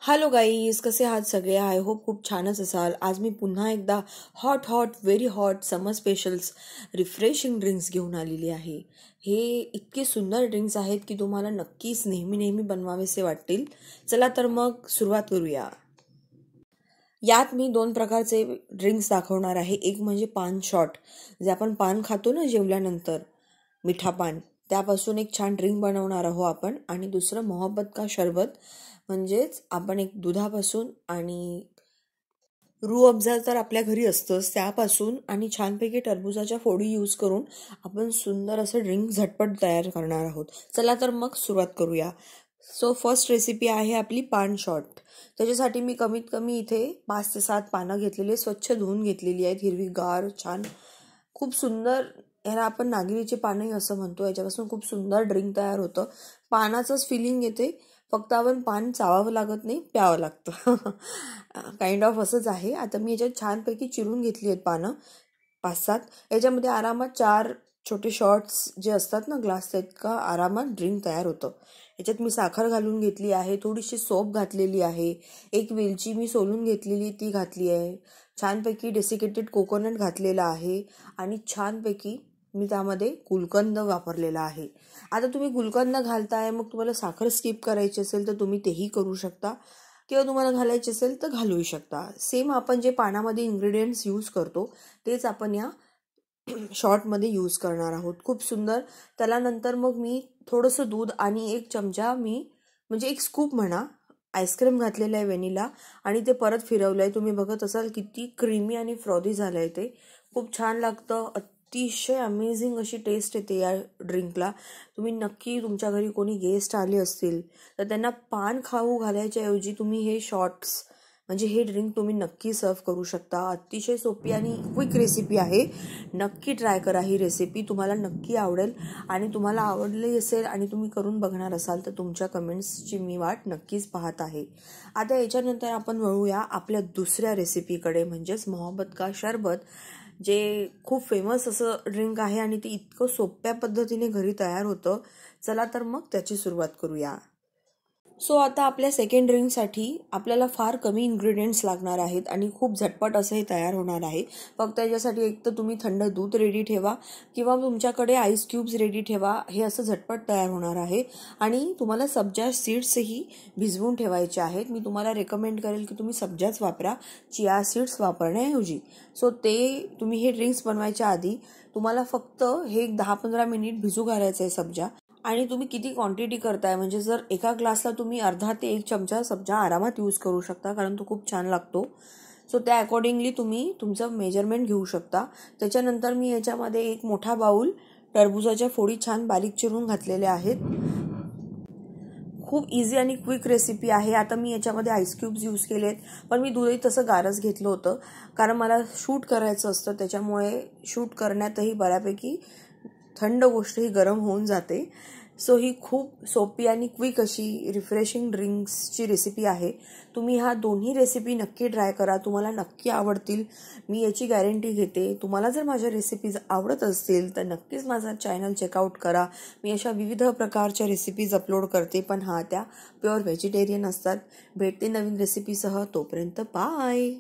Hello guys, कसे आहात सगळे? आय होप खूप छानच असाल. आज मी पुन्हा एकदा हॉट व्हेरी हॉट समर स्पेशल्स रिफ्रेशिंग ड्रिंक्स घेऊन आलेली आहे. हे इतके सुंदर ड्रिंक्स आहेत की तुम्हाला नक्कीच नेहमी बनवावेसे वाटतील. चला तर मग सुरुवात करूया. यात मी 2 प्रकारचे ड्रिंक्स दाखवणार आहे. एक म्हणजे पान शॉट, जे आपण पान खातो ना जेवल्यानंतर, मिठा पान, त्यापासून एक छान ड्रिंक बनवणार आहोत आपण. आणि दुसरं मोहब्बत का शरबत, म्हणजेच आपण एक दुधापासून आणि रूह अफजा तर आपल्या घरी असतंच त्यापासून आणि छानपैकी टरबुजाच्या फोडी यूज करून आपण सुंदर असं ड्रिंक झटपट तयार करणार आहोत. चला तर मग सुरुवात करूया. सो फर्स्ट रेसिपी आहे आपली पान शॉट. त्याच्यासाठी मी कमीत कमी इथे 5 ते 7 पानं घेतलेली, स्वच्छ धुवून घेतलेली आहेत, हिरवीगार छान, खूप सुंदर. ह्याला आपण नागिरीची पानंही असं म्हणतो. याच्यापासून खूप सुंदर ड्रिंक तयार होतं. पानाचंच फिलिंग येते, फक्त आपण पान चावावं लागत नाही, प्यावं लागतं. काइंड ऑफ असंच आहे. आता मी याच्यात छानपैकी चिरून घेतली आहेत पानं 5-7. याच्यामध्ये आरामात 4 छोटे शॉट्स जे असतात ना ग्लास, का आरामात ड्रिंक तयार होतं. याच्यात मी साखर घालून घेतली आहे, थोडीशी सोप घातलेली आहे, एक वेलची मी सोलून घेतलेली ती घातली आहे, छानपैकी डेसिकेटेड कोकोनट घातलेला आहे आणि छानपैकी मी त्यामध्ये गुलकंद वापरलेला आहे. आता तुम्ही गुलकंद घालताय, मग तुम्हाला साखर स्किप करायची असेल तर तुम्ही तेही करू शकता, किंवा तुम्हाला घालायची असेल तर घालूही शकता. सेम आपण जे पानामध्ये इन्ग्रेडियंट्स यूज करतो तेच आपण या शॉर्टमध्ये यूज करणार आहोत. खूप सुंदर. त्याला नंतर मग मी थोडंसं दूध आणि 1 चमचा म्हणजे 1 स्कूप म्हणा, आईस्क्रीम घातलेलं आहे, व्हॅनिला, आणि ते परत फिरवलं आहे. तुम्ही बघत असाल किती क्रीमी आणि फ्रॉदी झालं आहे ते. खूप छान लागतं. अतिशय अमेझिंग अशी टेस्ट येते या ड्रिंकला. तुम्ही नक्की, तुमच्या घरी कोणी गेस्ट आले असतील तर त्यांना पान खाऊ घालायच्या ऐवजी तुम्ही हे शॉट्स म्हणजे हे ड्रिंक तुम्ही नक्की सर्व करू शकता. अतिशय सोपी आणि क्विक रेसिपी आहे. नक्की ट्राय करा ही रेसिपी, तुम्हाला नक्की आवडेल. आणि तुम्हाला आवडली असेल आणि तुम्ही करून बघणार असाल तर तुमच्या कमेंट्सची मी वाट नक्कीच पाहत आहे. आता याच्यानंतर आपण वळूया आपल्या दुसऱ्या रेसिपीकडे, म्हणजेच मोहब्बत का शरबत, जे खूप फेमस असं ड्रिंक आहे आणि ते इतकं सोप्या पद्धतीने घरी तयार होतं. चला तर मग त्याची सुरुवात करूया. सो आता आपल्या सेकंड ड्रिंकसाठी आपल्याला फार कमी इन्ग्रेडियंट्स लागणार आहेत आणि खूप झटपट असं हे तयार होणार आहे. फक्त याच्यासाठी एक तर तुम्ही थंड दूध रेडी ठेवा किंवा तुमच्याकडे आईस क्यूब्स रेडी ठेवा. हे असं झटपट तयार होणार आहे. आणि तुम्हाला सब्जा सीड्सही भिजवून ठेवायचे आहेत. मी तुम्हाला रेकमेंड करेल की तुम्ही सब्जाच वापरा, चिया सीड्स वापरण्याऐवजी. सो ते तुम्ही हे ड्रिंक्स बनवायच्या आधी तुम्हाला फक्त हे 10-15 मिनिट भिजू घालायचं आहे सब्जा. आणि तुम्ही किती क्वांटिटी करताय, म्हणजे जर एका ग्लासला तुम्ही अर्धा ते 1 चमचा सब्जा आरामात यूज करू शकता, कारण तो खूप छान लागतो. सो त्या अकॉर्डिंगली तुम्ही तुमचं मेजरमेंट घेऊ शकता. त्याच्यानंतर मी याच्यामध्ये 1 मोठा बाउल टरबुजाच्या फोडी छान बारीक चिरून घातलेल्या आहेत. खूप इझी आणि क्विक रेसिपी आहे. आता मी याच्यामध्ये आईस क्यूब्स यूज केलेत, पण मी दूधही तसं गारच घेतलं होतं, कारण मला शूट करायचं असतं. त्याच्यामुळे शूट करण्यातही बऱ्यापैकी थंड गोष्ट ही गरम होऊन जाते. सो ही खूप सोपी आणि क्विक अशी रिफ्रेशिंग ड्रिंक्सची रेसिपी आहे. तुम्ही ह्या दोन्ही रेसिपी नक्की ट्राय करा, तुम्हाला नक्की आवडतील, मी याची गॅरंटी घेते. तुम्हाला जर माझ्या रेसिपीज आवडत असतील तर नक्कीच माझा चॅनल चेकआउट करा. मी अशा विविध प्रकारच्या रेसिपीज अपलोड करते, पण त्या प्युअर व्हेजिटेरियन असतात. भेटते नवीन रेसिपीसह. तोपर्यंत बाय.